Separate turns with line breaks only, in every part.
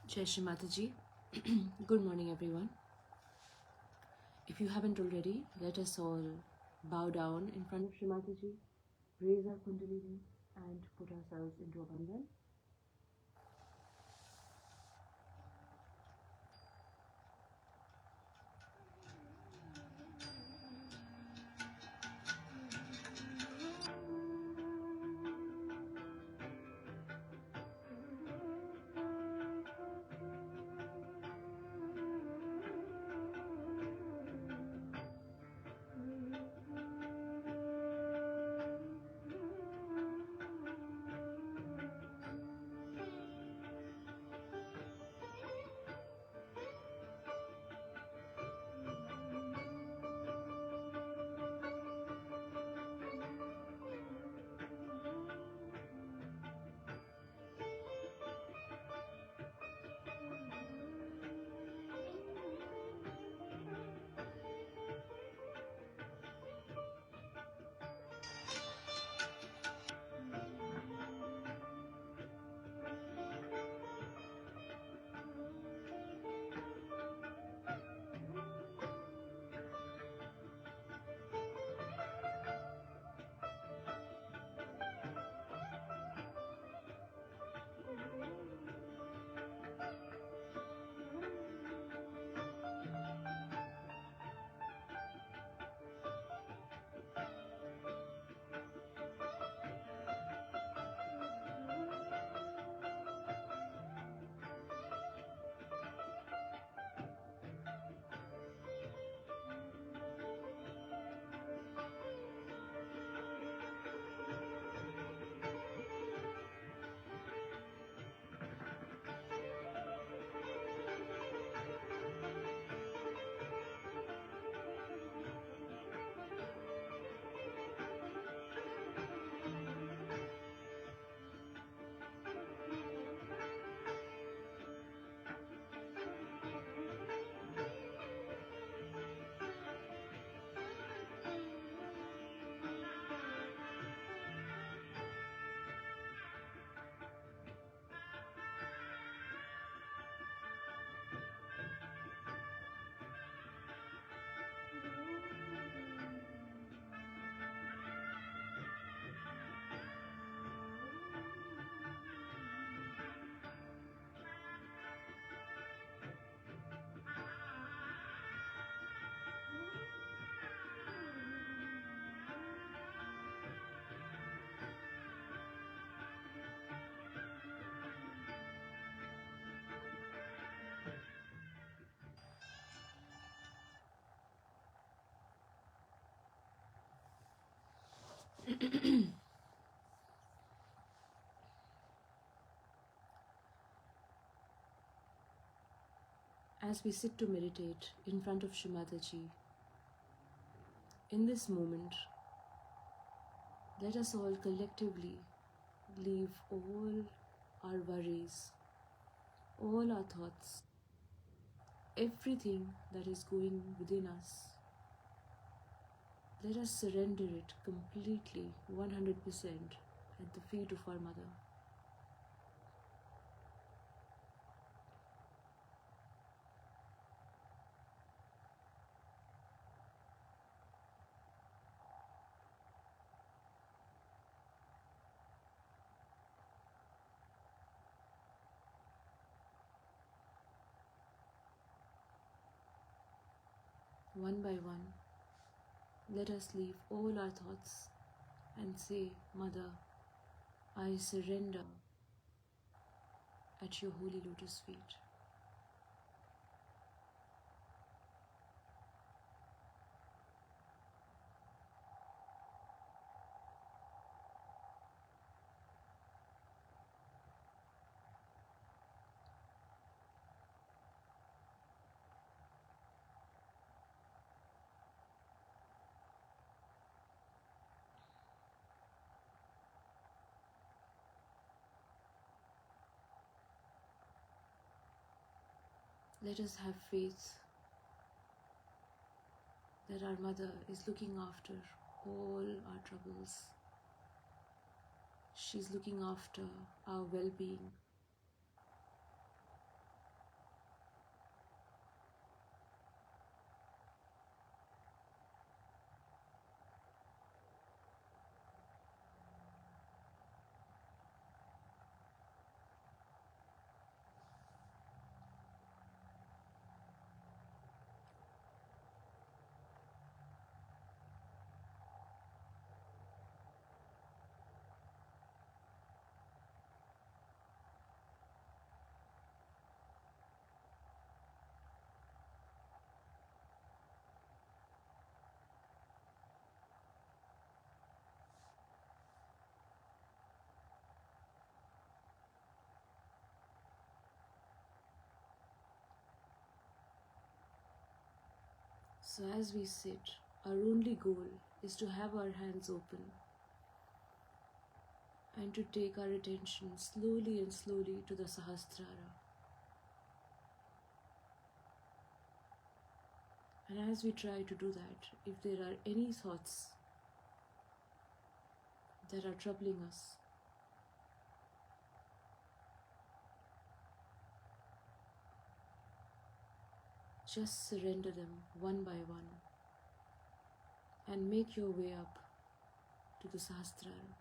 Shri Mataji. Good morning, everyone. If you haven't already, let us all bow down in front of Shri Mataji, raise our Kundalini, and put ourselves into a bandhan. As we sit to meditate in front of Shri Mataji, in this moment, let us all collectively leave all our worries, all our thoughts, everything that is going within us. Let us surrender it completely, 100% at the feet of our Mother. One by one, let us leave all our thoughts and say, Mother, I surrender at your holy lotus feet. Let us have faith that our Mother is looking after all our troubles. She's looking after our well-being. So as we sit, our only goal is to have our hands open and to take our attention slowly and slowly to the Sahasrara. And as we try to do that, if there are any thoughts that are troubling us, just surrender them one by one and make your way up to the Sahasrara.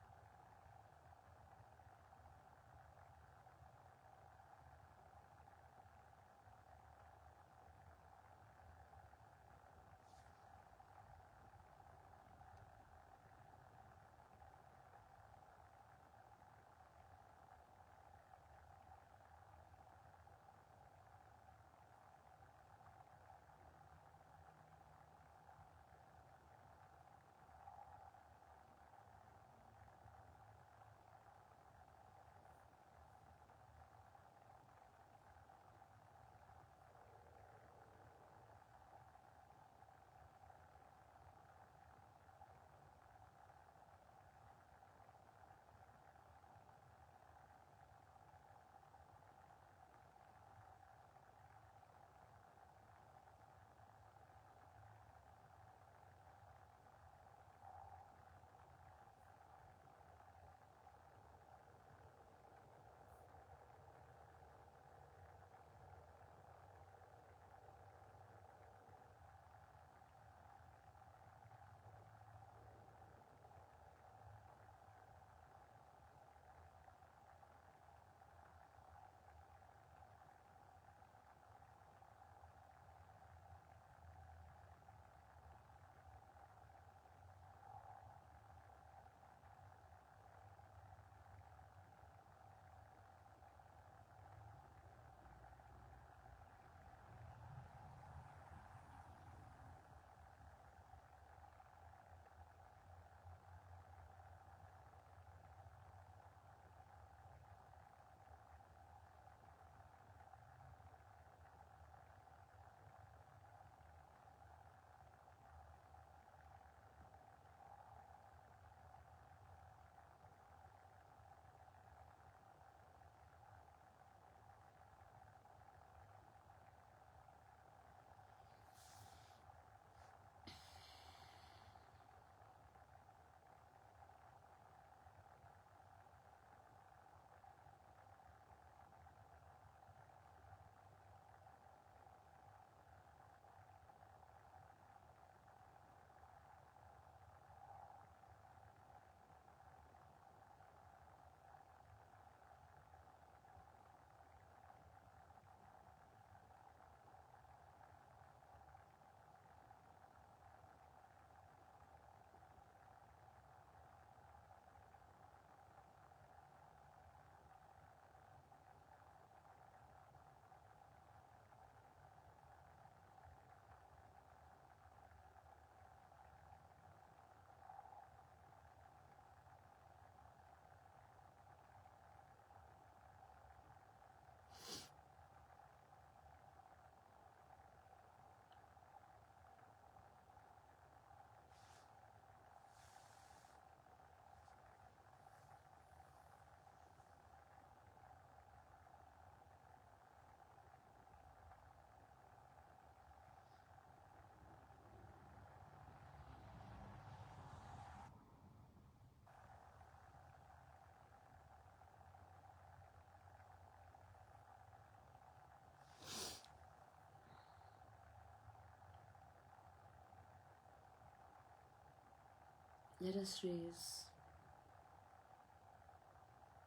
Let us raise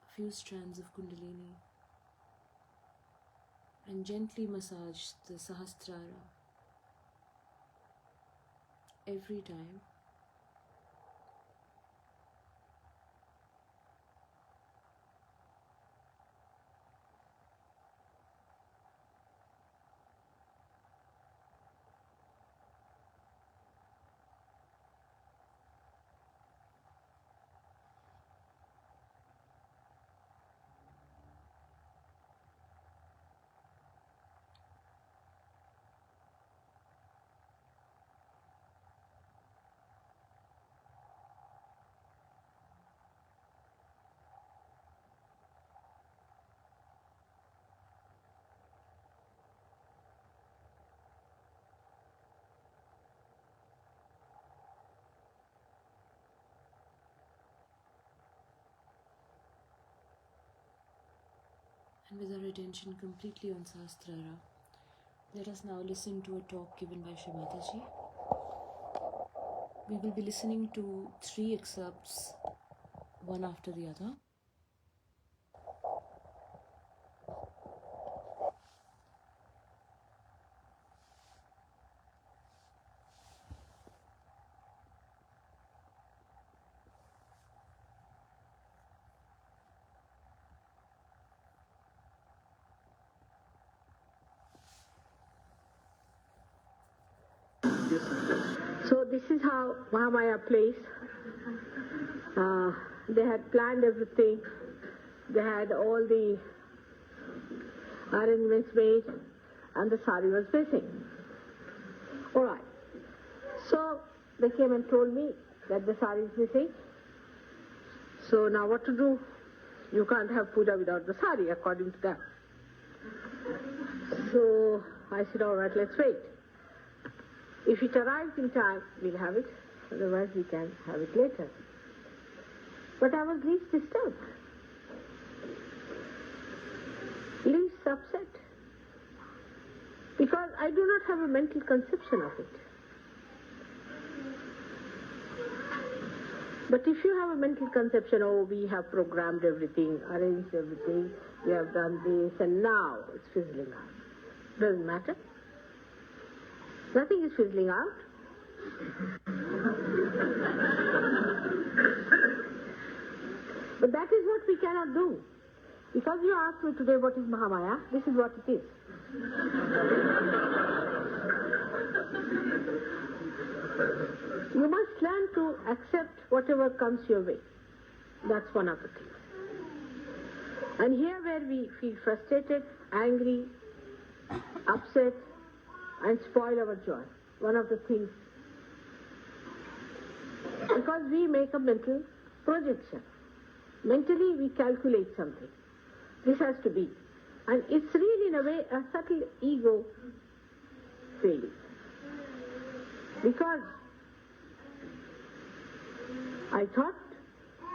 a few strands of Kundalini and gently massage the Sahasrara every time. And with our attention completely on Sahasrara, let us now listen to a talk given by Shri Mataji. We will be listening to 3 excerpts, one after the other.
So this is how Mahamaya plays. They had planned everything. They had all the arrangements made, and the sari was missing. All right. So they came and told me that the sari is missing. So now what to do? You can't have puja without the sari, according to them. So I said, all right, let's wait. If it arrives in time, we'll have it. Otherwise, we can have it later. But I was least disturbed. Least upset. Because I do not have a mental conception of it. But if you have a mental conception, oh, we have programmed everything, arranged everything, we have done this, and now it's fizzling out. Doesn't matter. Nothing is fizzling out. But that is what we cannot do. Because you asked me today what is Mahamaya, this is what it is. You must learn to accept whatever comes your way. That's one of the things. And here where we feel frustrated, angry, upset, and spoil our joy. One of the things. Because we make a mental projection. Mentally we calculate something. This has to be. And it's really in a way a subtle ego feeling. Because I thought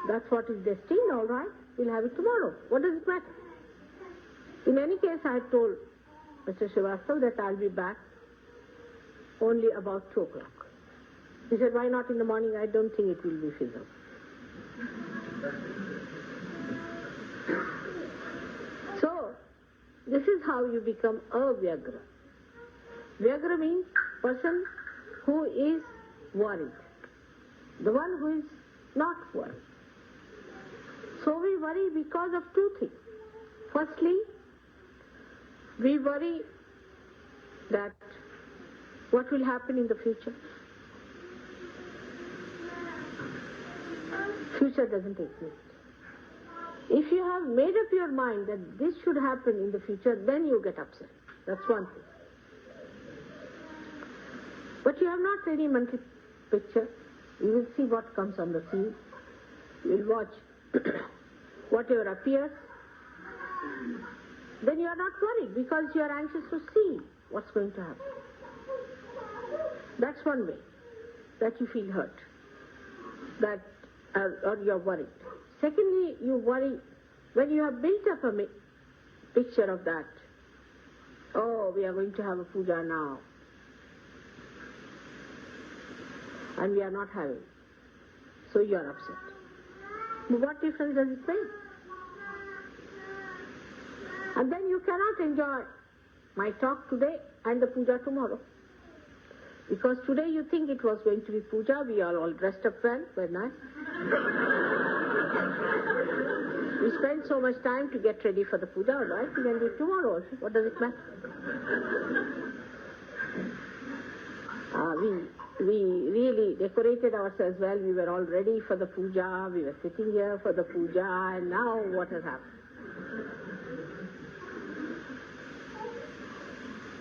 that's what is destined, all right, we'll have it tomorrow. What does it matter? In any case, I had told Mr. Srivastava that I'll be back only about 2 o'clock. He said, why not in the morning? I don't think it will be fizzled. So, this is how you become a Vyagra. Vyagra means person who is worried. The one who is not worried. So we worry because of 2 things. Firstly, we worry that what will happen in the future. Future doesn't exist. If you have made up your mind that this should happen in the future, then you get upset. That's one thing. But you have not any mental picture. You will see what comes on the scene. You will watch whatever appears. Then you are not worried because you are anxious to see what's going to happen. That's one way that you feel hurt, that or you are worried. Secondly, you worry when you have built up a picture of that. Oh, we are going to have a puja now. And we are not having. So you are upset. But what difference does it make? And then you cannot enjoy my talk today and the puja tomorrow. Because today you think it was going to be puja, we are all dressed up well, very nice. We spend so much time to get ready for the puja, all right? We can do it tomorrow also. What does it matter? We really decorated ourselves well. We were all ready for the puja. We were sitting here for the puja. And now what has happened?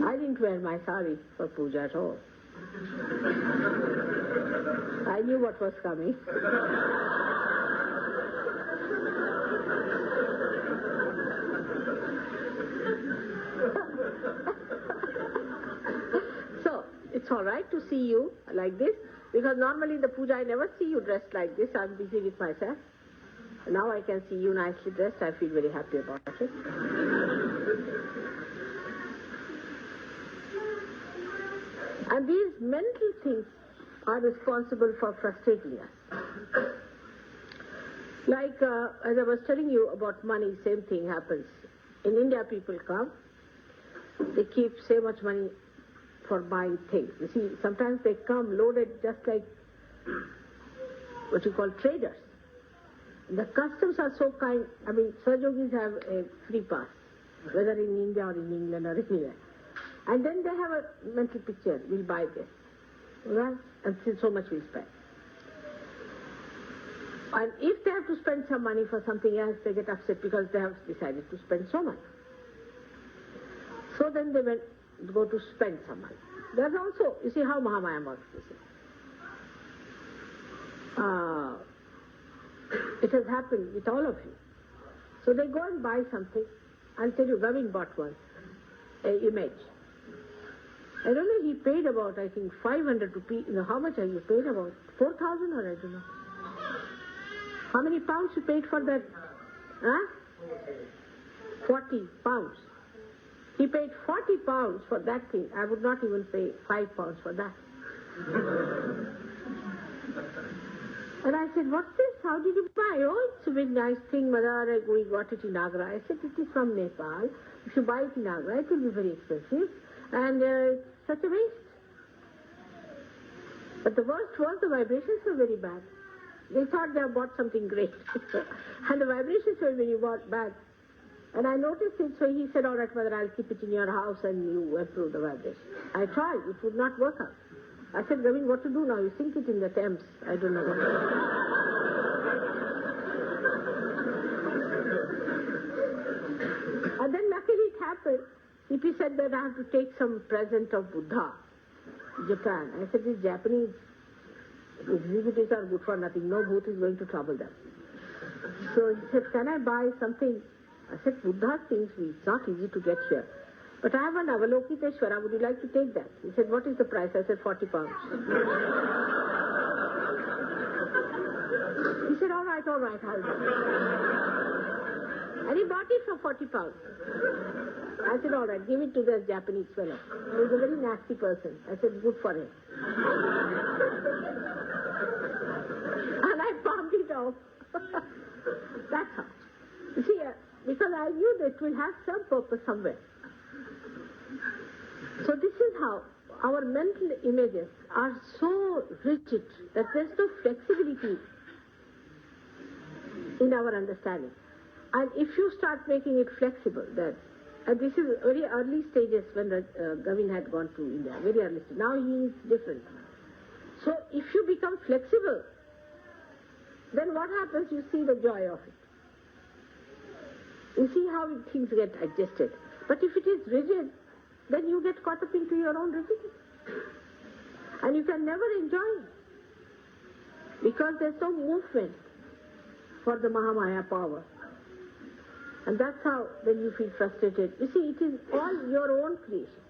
I didn't wear my sari for puja at all. I knew what was coming. So, it's all right to see you like this, because normally in the puja I never see you dressed like this. I'm busy with myself. Now I can see you nicely dressed. I feel very happy about it. And these mental things are responsible for frustrating us. Like, as I was telling you about money, same thing happens. In India, people come, they keep so much money for buying things. You see, sometimes they come loaded just like what you call traders. The customs are so kind. I mean, Sahajogis have a free pass, whether in India or in England or anywhere. And then they have a mental picture, we'll buy this, right? And so much we'll spend. And if they have to spend some money for something else, they get upset because they have decided to spend so much. So then they go to spend some money. There's also, you see how Mahamaya works, you see. It has happened with all of you. So they go and buy something. I'll tell you, Gavin bought one, an image. I don't know, he paid about, I think, 500 rupees. You know, how much have you paid? About 4,000 or I don't know. How many pounds you paid for that? Huh? 40 pounds. He paid 40 pounds for that thing. I would not even pay 5 pounds for that. And I said, what's this? How did you buy? Oh, it's a big nice thing, Mother. We got it in Agra. I said, it is from Nepal. If you buy it in Agra, it will be very expensive. And it's such a waste. But the worst was the vibrations were very bad. They thought they had bought something great. And the vibrations were very bad. And I noticed it, so he said, all right, Mother, I'll keep it in your house and you improve the vibration. I tried. It would not work out. I said, Gavin, what to do now? You sink it in the Thames. I don't know what to do. And then luckily it happened. He said that I have to take some present of Buddha, Japan. I said, these Japanese exhibitors are good for nothing. No booth is going to trouble them. So he said, can I buy something? I said, Buddha things, it's not easy to get here. But I have an Avalokiteshvara, would you like to take that? He said, what is the price? I said, 40 pounds. He said, all right, I'll do it. And he bought it for 40 pounds. I said, all right, give it to this Japanese fellow. He's a very nasty person. I said, good for him. And I palmed it off. That's how. You see, because I knew that it will have some purpose somewhere. So this is how our mental images are so rigid that there's no flexibility in our understanding. And if you start making it flexible, that and this is very early stages when Gavin had gone to India, very early stage. Now he is different. So if you become flexible, then what happens? You see the joy of it. You see how things get adjusted. But if it is rigid, then you get caught up into your own rigidity. And you can never enjoy it. Because there's no movement for the Mahamaya power. And that's how then you feel frustrated. You see, it is all your own creation.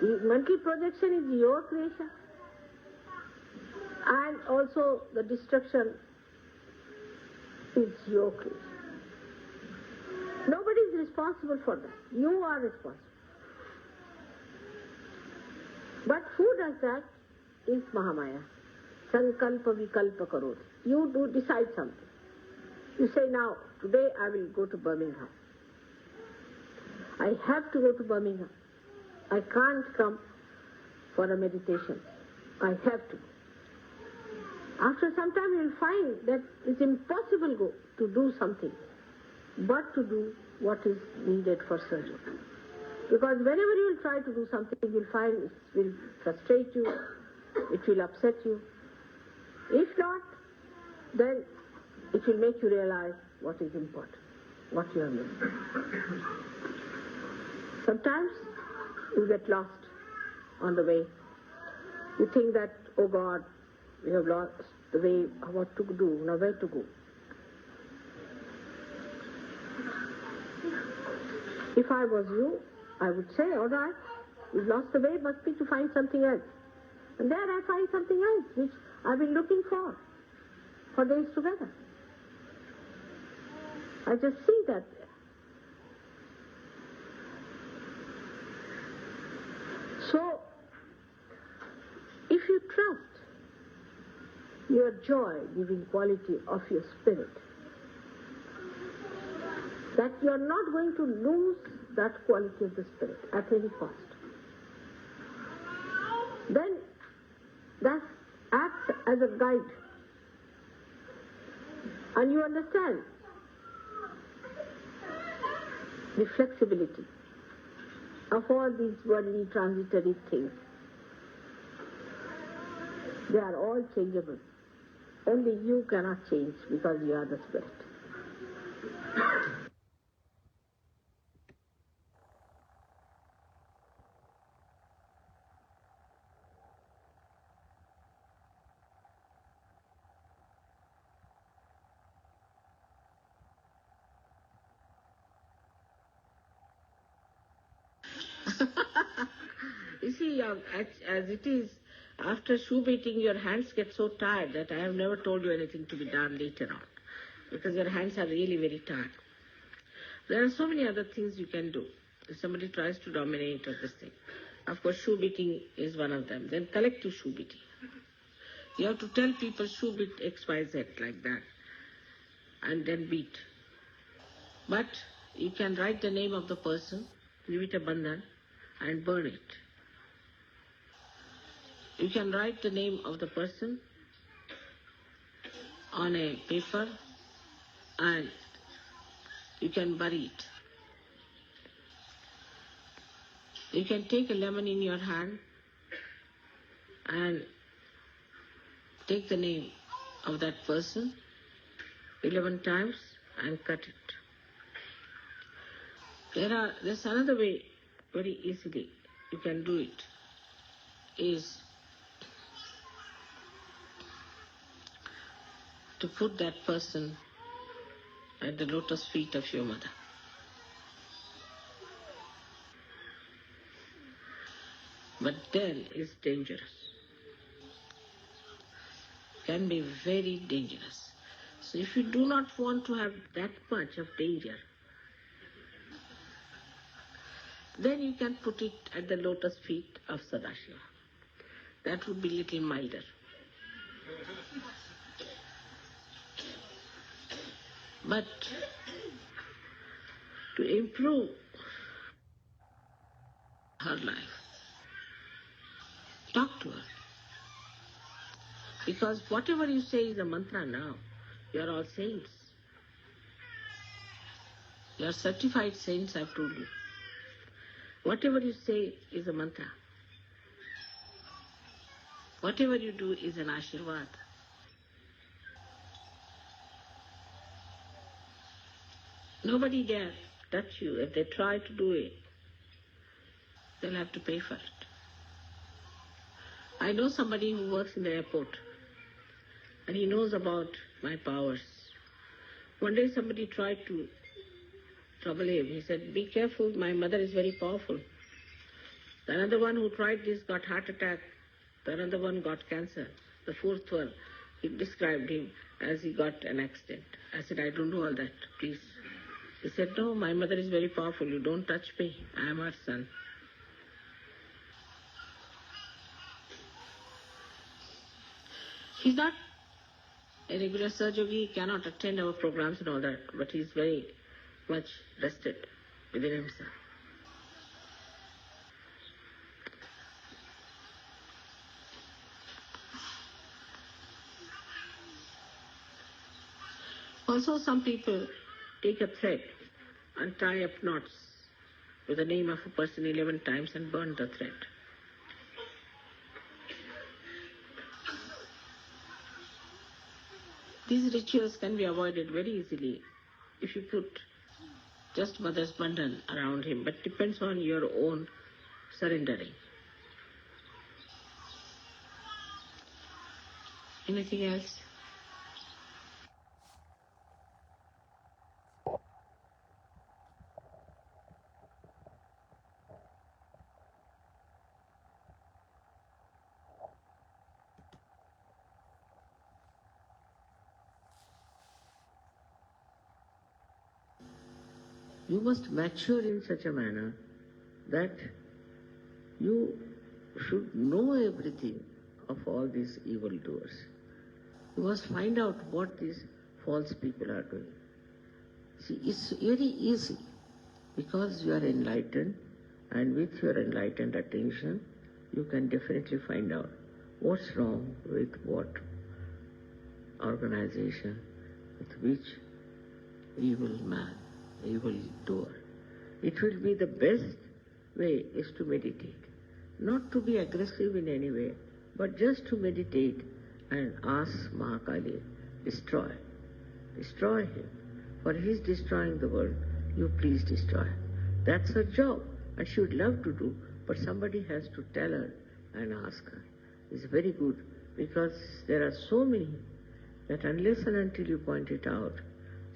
The mental projection is your creation. And also the destruction is your creation. Nobody is responsible for that. You are responsible. But who does that is Mahamaya. Sankalpa vikalpa karod. You do decide something. You say, now, today I will go to Birmingham. I have to go to Birmingham. I can't come for a meditation. I have to. After some time you will find that it's impossible to do something, but to do what is needed for surgery. Because whenever you will try to do something, you will find it will frustrate you, it will upset you. If not, then it will make you realize what is important, what you are missing. Sometimes you get lost on the way. You think that, oh God, we have lost the way, what to do, now where to go. If I was you, I would say, all right, you've lost the way, must be to find something else. And there I find something else, which I've been looking for days together. I just see that there. So, your joy-giving quality of your spirit. That you are not going to lose that quality of the spirit at any cost. Then that acts as a guide. And you understand the flexibility of all these worldly transitory things. They are all changeable. Only you cannot change because you are the spirit. You see, as it is, after shoe beating, your hands get so tired that I have never told you anything to be done later on, because your hands are really very tired. There are so many other things you can do. If somebody tries to dominate or this thing, of course, shoe beating is one of them. Then collective shoe beating. You have to tell people shoe beat X, Y, Z like that, and then beat. But you can write the name of the person, give it a bandhan, and burn it. You can write the name of the person on a paper and you can bury it. You can take a lemon in your hand and take the name of that person 11 times and cut it. There's another way, very easily you can do it, is to put that person at the lotus feet of your mother. But then it's dangerous. Can be very dangerous. So if you do not want to have that much of danger, then you can put it at the lotus feet of Sadashiva. That would be little milder. But to improve her life, talk to her. Because whatever you say is a mantra now. You are all saints. You are certified saints, I've told you. Whatever you say is a mantra. Whatever you do is an ashirvad. Nobody dare touch you. If they try to do it, they'll have to pay for it. I know somebody who works in the airport, and he knows about my powers. One day somebody tried to trouble him. He said, "Be careful, my mother is very powerful." The another one who tried this got heart attack. The another one got cancer. The fourth one, he described him as he got an accident. I said, "I don't know all that, please." He said, "No, my mother is very powerful. You don't touch me. I am her son." He's not a regular surgeon. He cannot attend our programs and all that, but he's very much rested within himself. Also, some people take a thread and tie up knots with the name of a person 11 times and burn the thread. These rituals can be avoided very easily if you put just mother's bandhan around him, but depends on your own surrendering. Anything else? You must mature in such a manner that you should know everything of all these evildoers.
You must find out what these false people are doing. See, it's very easy because you are enlightened, and with your enlightened attention, you can definitely find out what's wrong with what organization, with which evil man, evil doer. It will be the best way is to meditate. Not to be aggressive in any way, but just to meditate and ask Mahakali, destroy. Destroy him. For he is destroying the world. You please destroy. That's her job. And she would love to do, but somebody has to tell her and ask her. It's very good because there are so many that unless and until you point it out,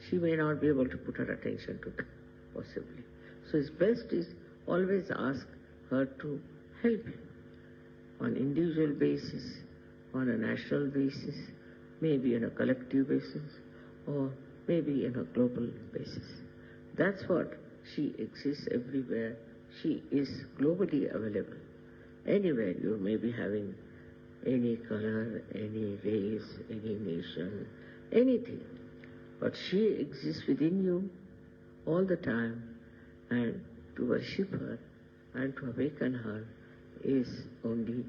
she may not be able to put her attention to them, possibly. So it's best is always ask her to help you on individual basis, on a national basis, maybe on a collective basis, or maybe on a global basis. That's what she exists everywhere. She is globally available. Anywhere you may be having any color, any race, any nation, anything. But she exists within you all the time, and to worship her and to awaken her is only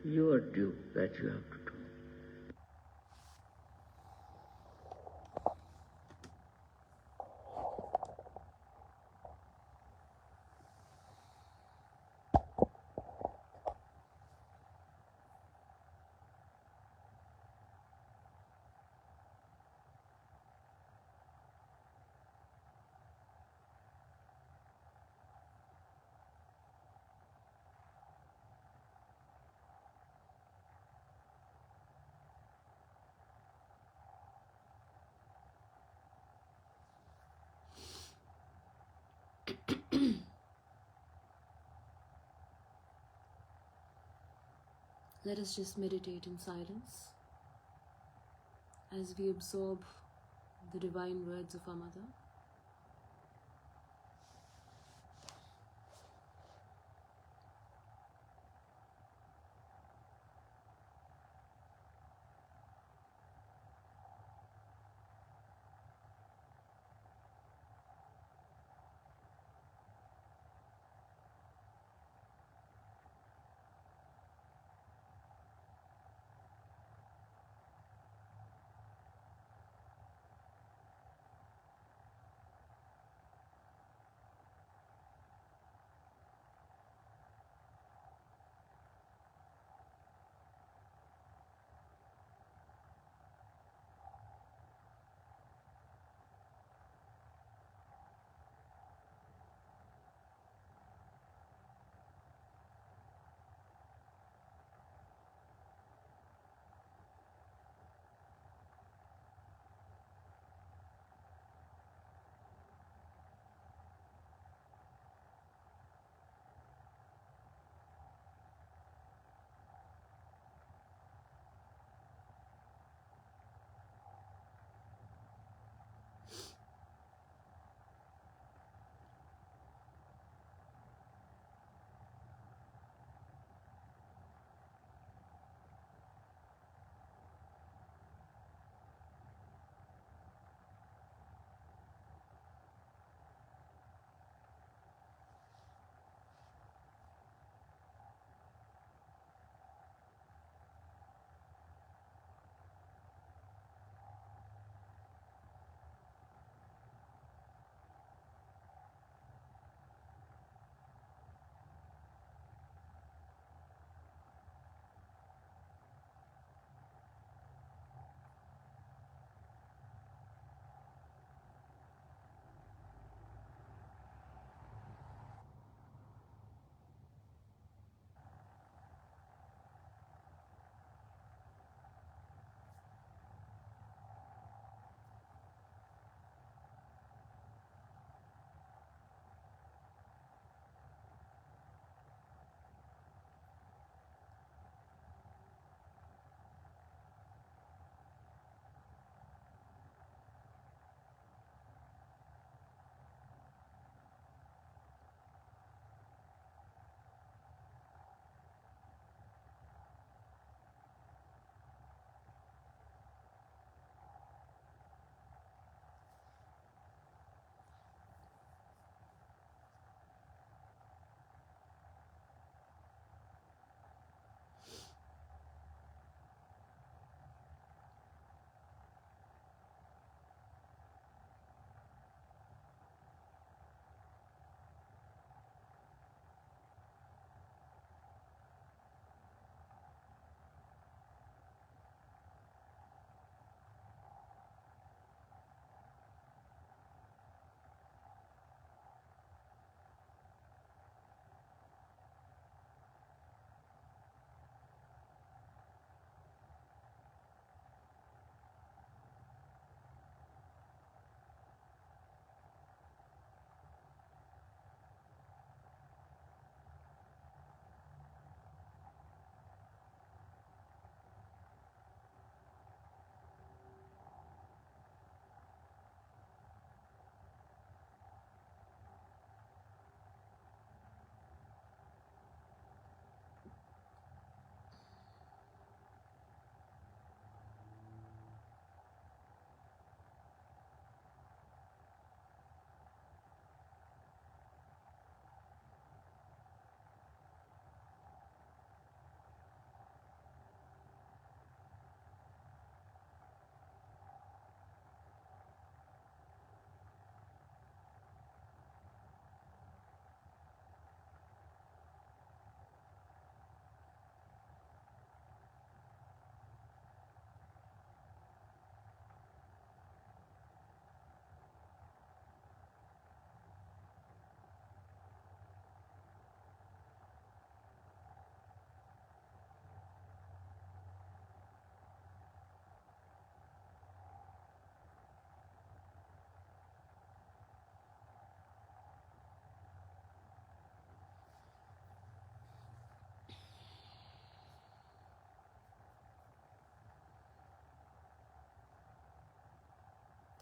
your due that you have to do.
Let us just meditate in silence as we absorb the divine words of our Mother.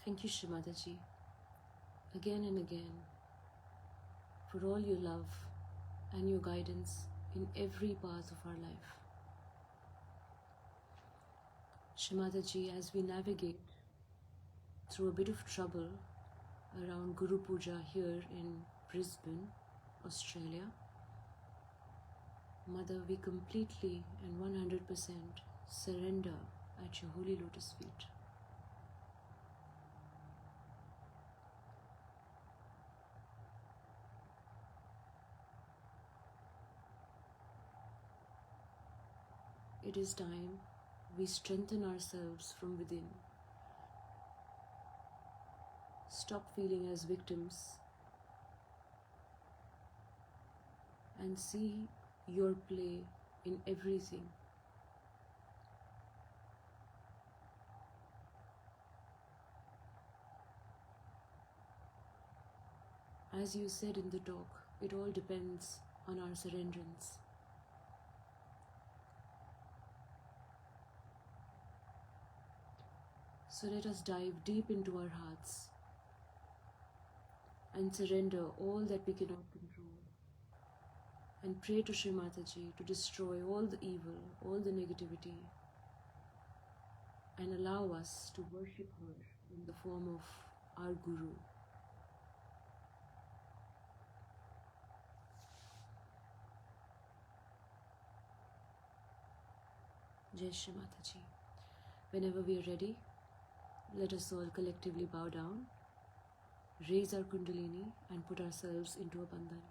Thank you, Shri Mataji, again and again, for all your love and your guidance in every part of our life. Shri Mataji, as we navigate through a bit of trouble around Guru Puja here in Brisbane, Australia, Mother, we completely and 100% surrender at your holy lotus feet. It is time we strengthen ourselves from within. Stop feeling as victims and see your play in everything. As you said in the talk, it all depends on our surrenderance. So let us dive deep into our hearts and surrender all that we cannot control, and pray to Shri Mataji to destroy all the evil, all the negativity, and allow us to worship her in the form of our Guru. Jai Shri Mataji. Whenever we are ready, let us all collectively bow down, raise our Kundalini and put ourselves into a bandhan.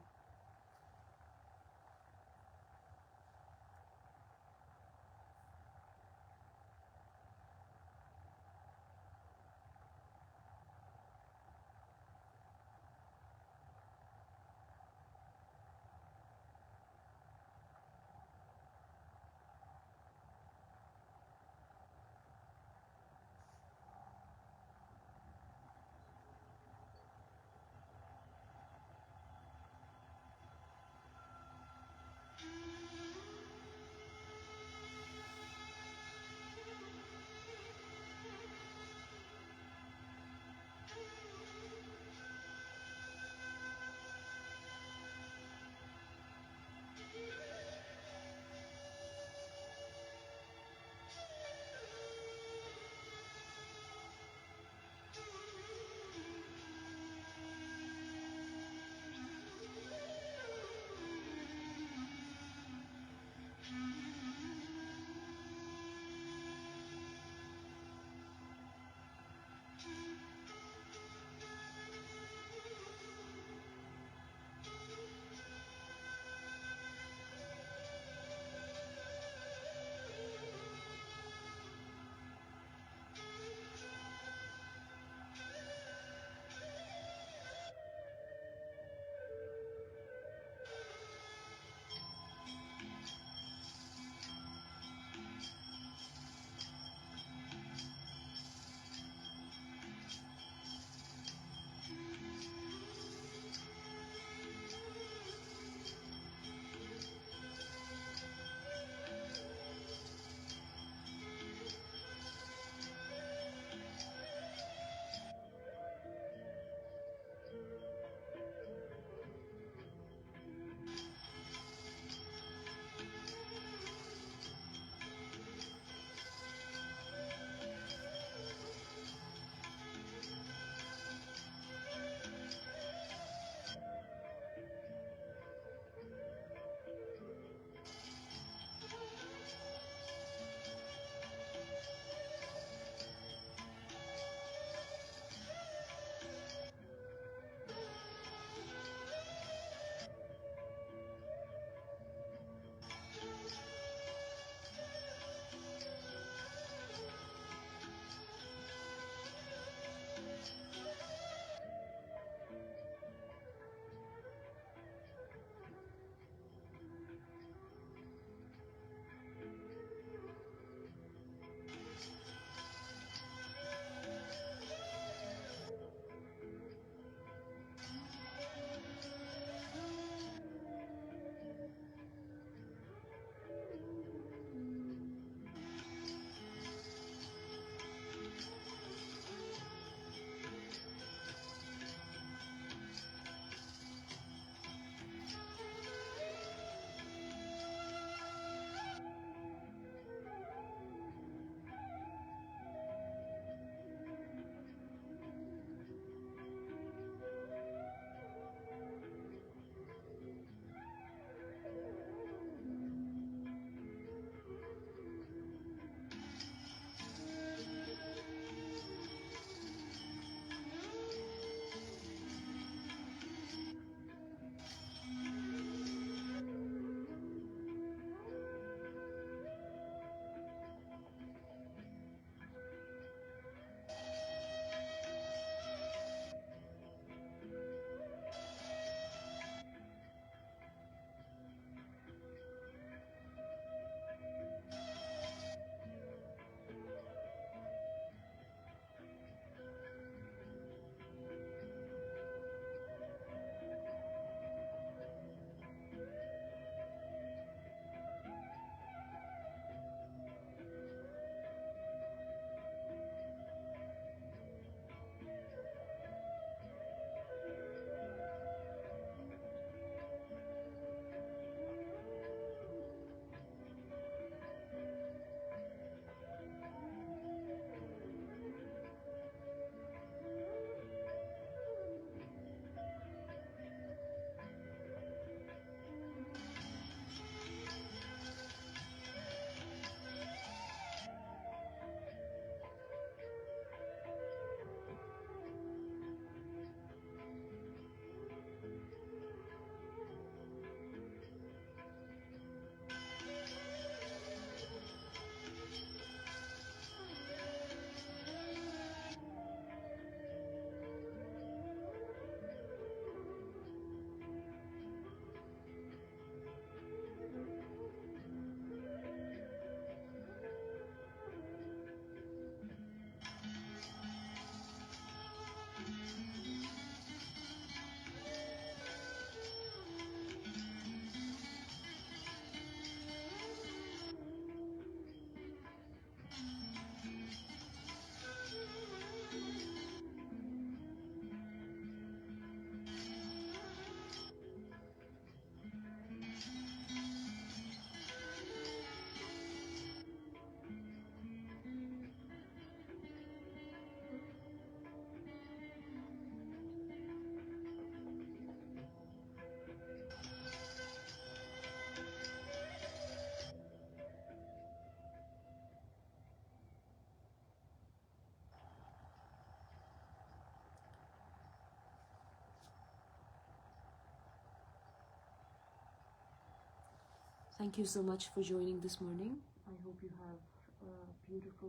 Thank you so much for joining this morning. I hope you have a beautiful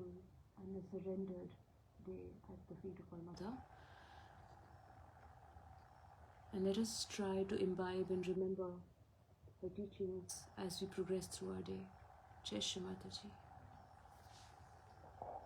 and a surrendered day at the feet of our Mother. And let us try to imbibe and remember her teachings as we progress through our day. Jai Shri Mataji.